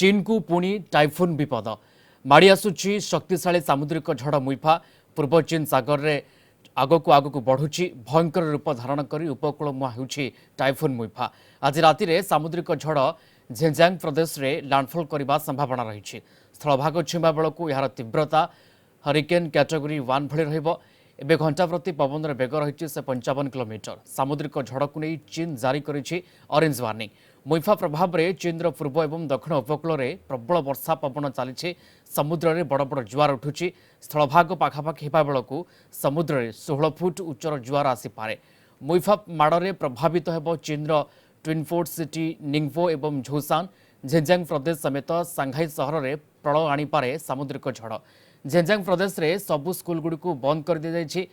चीन को पुणी टाइफुन विपद माड़ी आसुची शक्तिशाली सामुद्रिक झड़ मुइफा पूर्व चीन सागर रे आगक बढ़ुची भयंकर रूप धारण कर उपकूल मुहां होउची टाइफुन मुइफा। आज राति रे सामुद्रिक झड़ झेंजांग प्रदेश रे लैंडफॉल करने संभावना रही। स्थलभाग छुईवा बेलू यार तीव्रता हरिकेन कैटेगरी 1 भली रहिबो। एबे घंटा प्रति पवन बेग रही से 55 किलोमीटर। सामुद्रिक झड़ को नहीं चीन जारी करिछि ऑरेंज वार्निंग। मुइफा प्रभाव में चीन पूर्व और दक्षिण उपकूल में प्रबल वर्षा पवन चली समुद्र में बड़ बड़ जुआर उठुची। स्थलभाग पाखापाखि होगा बेलू समुद्र में 16 फुट उच्चर जुआर आसीपे। मुइफा माड़े प्रभावित हो चीन ट्विन फोर्ट सिटी निंगपो और झोसान। झेंजांग प्रदेश समेत सांघाई सहर में प्रलय आनीपे सामुद्रिक झड़। झेंजांग प्रदेश में सबु स्कूल गुड़ी बंद कर दी जाइछि।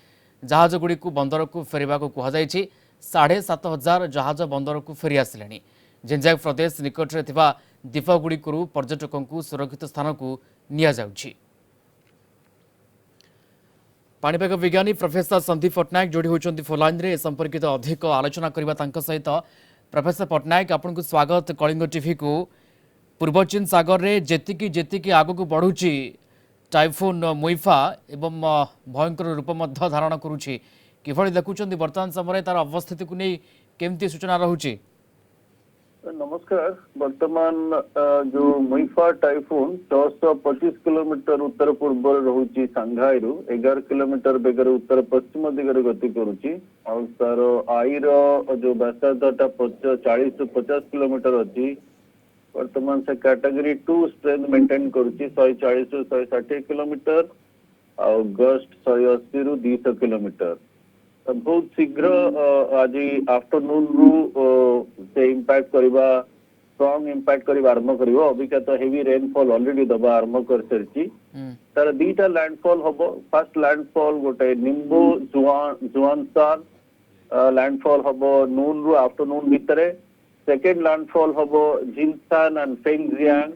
जहाज गुड़ी बंदर को फेरवा कहुई। 7,500 जहाज बंदर को फेरी आसिले। झेंजांग प्रदेश निकट में थिबा द्वीपगुड़िकु पर्यटकों को सुरक्षित स्थान को निया जाउछि। पाणीपाग विज्ञानी प्रोफेसर संदीप पट्टनायक जोड़ी होती फोनलाइन रे संपर्कित अधिक आलोचना करबा तांका सहित। प्रोफेसर पट्टनायक आपको स्वागत कलिंग टीवी को। पूर्व चीन सागर रे जेतिकी जेतिकी आगक बढ़ुची टाइफुन मुइफा एवं भयंकर रूप मध्य धारण करुछि किभଳି देखुछन्ती वर्तमान समय तार अवस्थिति को नहीं केमती सूचना रहुछि? नमस्कार। वर्तमान जो मुइफा टाइफून 625 किलोमीटर उत्तर पूर्व रहुची सांघाई रु 11 किलोमीटर बेगर उत्तर पश्चिम दिगरे गति करुची। और तार आईर जो व्यासार्धता 40 से 50 किलोमीटर अच्छी। वर्तमान से कैटेगरी 2 स्ट्रेंथ मेंटेन करुची 140 से 160 किलोमीटर और गस्ट 180 रु 200 किलोमीटर। बहुत शीघ्र आज आफ्टरनून रु से इंपैक्ट करबा स्ट्रांग इंपैक्ट करबा आरंभ करिवो। अबिका तो हेवी रेनफॉल ऑलरेडी दबा आरंभ कर सरची। तार दीटा लैंडफॉल हबो। फर्स्ट लैंडफॉल गोटे निम्बो जुआनसान लैंडफॉल हबो नून रु आफ्टरनून भितरे। सेकंड लैंडफॉल हबो Jinshan and Fengxian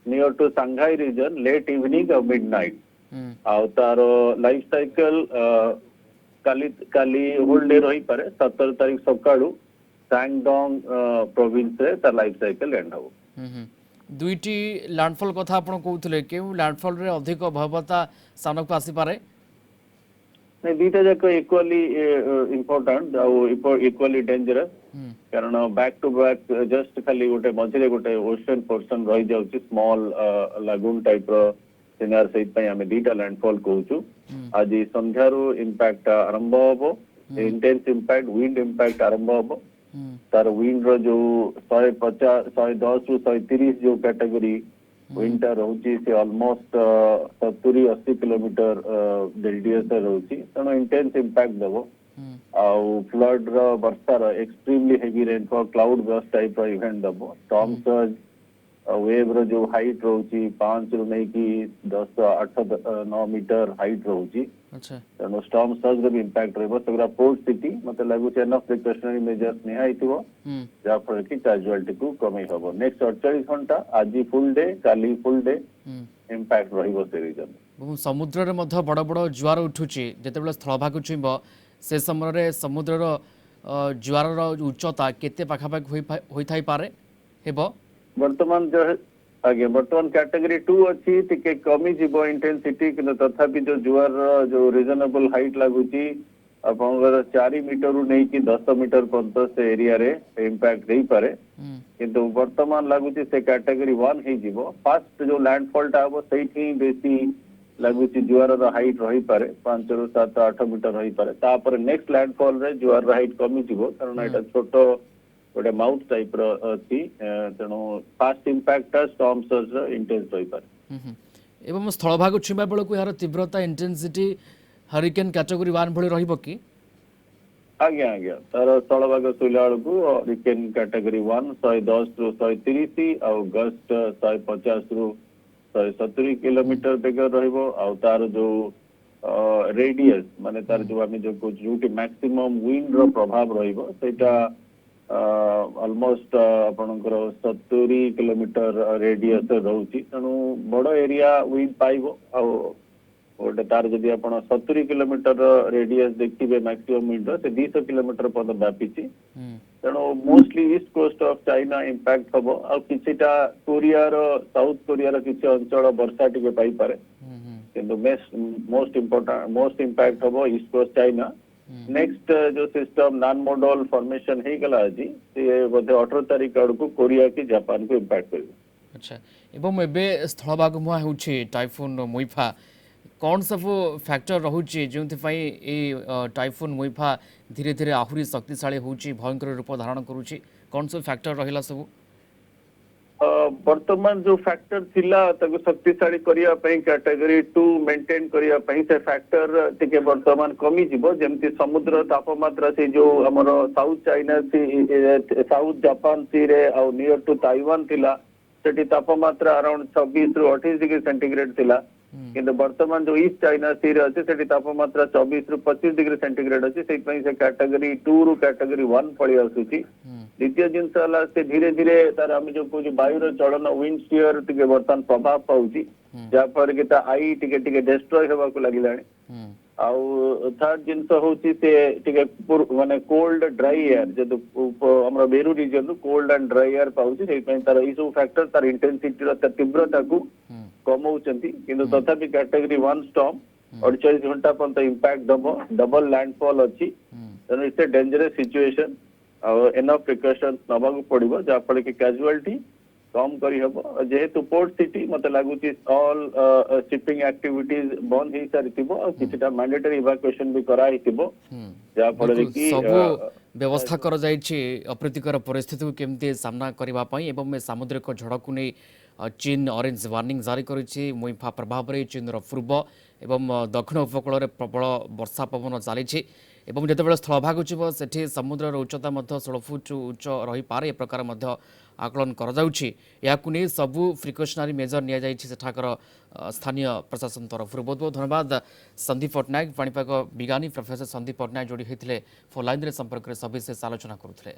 near to Shanghai region late evening और मिडनाइट। आ तार लाइफ साइकिल काली होल डे रही पारे 17 तारीख सकाळू सांगडोंग प्रोविंस रे तार लाइफ साइकिल एंड हो। दुईटी लैंडफॉल कथा आपण कहउथले केउ लैंडफॉल रे अधिक भयावहता सामना को आसी पारे? नहीं दीटा जाक इक्वली इंपोर्टेंट और इक्वली डेंजरस। कारण बैक टू बैक जस्ट खाली गोटे मझिरे गोटे ओशन पोर्शन रही जाउची स्मॉल लागून टाइप रो सिनार सहित आम दीटा लैंडफॉल कहूँ। आज संध्यारू इंपैक्ट आरंभ हम। इंटेंस इंपैक्ट विंड इंपैक्ट आरंभ हम। तार विंड रो जो 150 110 रु 130 जो कैटेगरी विंड रोची से ऑलमोस्ट 70-80 किलोमीटर रेडियस रोची। तेणु इंटेंस इंपैक्ट देव आउ फ्लड रो वर्षार extremely heavy rainfall cloud burst type रो इवेंट देव। स्टॉर्म सर्ज वेव रो जो हाइट रोची 5 रु नहीं कि 10-8-9 मीटर हाइट रोची। अच्छा तेणु स्टॉर्म सर्ज रो भी इंपैक्ट रहबो। सगरा पोर्ट सिटी मते लागु छै एनफ प्रिकॉशनरी मेजर्स निया आइथिबो जा फल की कैजुअलिटी को कमी हबो। नेक्स्ट 48 घंटा आज फुल डे काली फुल डे इंपैक्ट रहबो से रीजन। समुद्र रे मध्य बड़ बड़ जुआर उठुची जेतेबेले स्थलभाग छुइबो से समय रे समुद्र रो जुआर रो उच्चता केते पाखापाखि होई थाई पारे हेबो? वर्तमान जो आगे वर्तमान कैटेगरी 2 अच्छी टिके कमी जीवो इंटेंसिटी कि तथापि जो जुआर जो रिजनेबल हाइट लागुची आपनगर 4 मीटर रु नहीं कि 10 मीटर पर्यंत से एरिया रे इंपैक्ट देई पारे। किंतु वर्तमान लागुची से कैटेगरी 1 ही जीवो। फर्स्ट जो लैंडफॉल टा हबो सेठी बेसी लागुची जुआर रो हाइट रही पारे 5 रु 7-8 मीटर रही पारे। तापर नेक्स्ट लैंडफॉल रे जुआर रो हाइट कमी जीवो कारण एटा छोटो गोटे माउथ टाइप रो अछि। तेणु fast impact storm surge intense रही पारे। एवं स्थलभाग छुइबा बेलू यार तीव्रता इंटेंसिटी हरिकेन कैटेगरी 1 भली रहिबो कि? आज्ञा आज्ञा तार स्थलभाग सुइला बेलू हरिकेन कैटेगरी 1 110 रु 130 और गस्ट 150 रु 170 किलोमीटर बेगर रहइबो। और तार जो रेडियस माने तार जो आमे जो जोटी मैक्सिमम विंड रो प्रभाव रहइबो सेटा ऑलमोस्ट आपनकर 70 किलोमीटर रेडियस रोची। तेणु बड़ एरिया विंड पाइबो। गोटे तार जदि आप 70 किलोमीटर रेडियस देखिए मैक्सिमम विंड से 200 किलोमीटर पर्यटन व्यापी। ତେଣୁ mostly east coast of China impact ହବ ଆଉ କିଛିଟା କୋରିଆର ସାଉଥ କୋରିଆର କିଛି ଅଞ୍ଚଳ ବର୍ଷା ଟିକେ ପାଇପାରେ କିନ୍ତୁ ମୋଷ୍ଟ ଇମ୍ପାକ୍ଟ ହବ ଇଷ୍ଟ କୋଷ୍ଟ ଚାଇନା ନେକ୍ସଟ जो सिस्टम नॉन मोडल फॉर्मेशन ହେଇଗଲା ଆଜି ସେ ବୋଧେ 18 ତାରିଖ ଆଡକୁ କୋରିଆ କି ଜାପାନ କୁ ଇମ୍ପାକ୍ଟ କରିବ। ଆଚ୍ଛା ଏବଂ ଏବେ ସ୍ଥଳଭାଗ ମୁହାଁ ହେଉଛି ଟାଇଫୁନ୍ ମୁଇଫା କ'ଣ ସବୁ ଫ୍ୟାକ୍ଟର ରହୁଛି ଯେଉଁଥିପାଇଁ ଏଇ ଟାଇଫୁନ୍ ମୁଇଫା ଧୀରେ ଧୀରେ ଆହୁରି ଶକ୍ତିଶାଳୀ ହେଉଛି ଭୟଙ୍କର ରୂପ ଧାରଣ କରୁଛି କ'ଣ ସବୁ ଫ୍ୟାକ୍ଟର ରହିଲା ସବୁ? ବର୍ତ୍ତମାନ ଯୋଉ ଫ୍ୟାକ୍ଟର ଥିଲା ତାକୁ ଶକ୍ତିଶାଳୀ କରିବା ପାଇଁ କ୍ୟାଟେଗୋରୀ 2 ମେଣ୍ଟେନ କରିବା ପାଇଁ ସେ ଫ୍ୟାକ୍ଟର ଟିକେ ବର୍ତ୍ତମାନ କମିଯିବ ଯେମିତି ସମୁଦ୍ର ତାପମାତ୍ରା ସେ ଯୋଉ ଆମର south China C south Japan C ରେ ଆଉ ନିୟର ଟୁ ତାଇୱାନ ଥିଲା ସେଠି ତାପମାତ୍ରା अराउंड 26 ରୁ 28 डिग्री सेंटीग्रेड थिला किंतु वर्तमान जो ईस्ट चाइना सी रे अछि सेठी तापमात्रा 24 ରୁ 25 डिग्री सेंटीग्रेड अछि सेहि पई से कैटेगरी 2 ରୁ कैटेगरी 1 पळि आसुची। द्वितीय जिनस हला से धीरे धीरे तार हम जो कहू वायुर चलन विंड स्पीयर टिके वर्तमान प्रभाव पाउची जा पर कि ता आई टिके टिके डिस्ट्रॉय हेबा को लागिलाणी आउ थर्ड जिनस होची से टिके माने कोल्ड ड्राई एयर जदु हमरा बेरु रीजन नु कोल्ड एंड ड्राई एयर पाउची सेहि पई तार ई सब फैक्टर तार इंटेंसिटी रो तीव्रता को कमाउचंती किंतु तथापि कैटेगरी 1 स्टॉर्म 48 घंटा पर्यंत इम्पैक्ट दबो डबल लैंडफॉल अछि तेणु it's a dangerous situation enough precautions नबाकू पड़िबो जा फल कि कैजुअलिटी कम करी हबो जेहेतु पोर्ट सिटी मते लागुची ऑल शिपिंग एक्टिविटीज बंद ही सारिथिबो और किछटा मैंडेटरी इवैक्यूएशन भी करा हिथिबो जा फल कि सब व्यवस्था कर जाइछि अप्रीतिकर परिस्थिति को केमती सामना करबा पई एवं सामुद्रिक झड़ को नहीं चीन ऑरेंज वार्निंग जारी करिछि मुइफा प्रभाव रे चीन रो पूर्व एवं दक्षिण उपकूल में प्रबल वर्षा पवन चली एवं जितेबाला स्थलभाग उचिब सेठी समुद्र उच्चता 16 फुट उच्च रही पारे ए प्रकार आकलन कर सबू प्रिकॉशनरी मेजर नि सेठाकर स्थानीय प्रशासन तरफ बहुत बहुत धन्यवाद संदीप पट्टनायक पाणीपाग विज्ञानी प्रोफेसर संदीप पट्टनायक जोड़ी होते फोन लाइन संपर्क में सविशेष आलोचना करुले।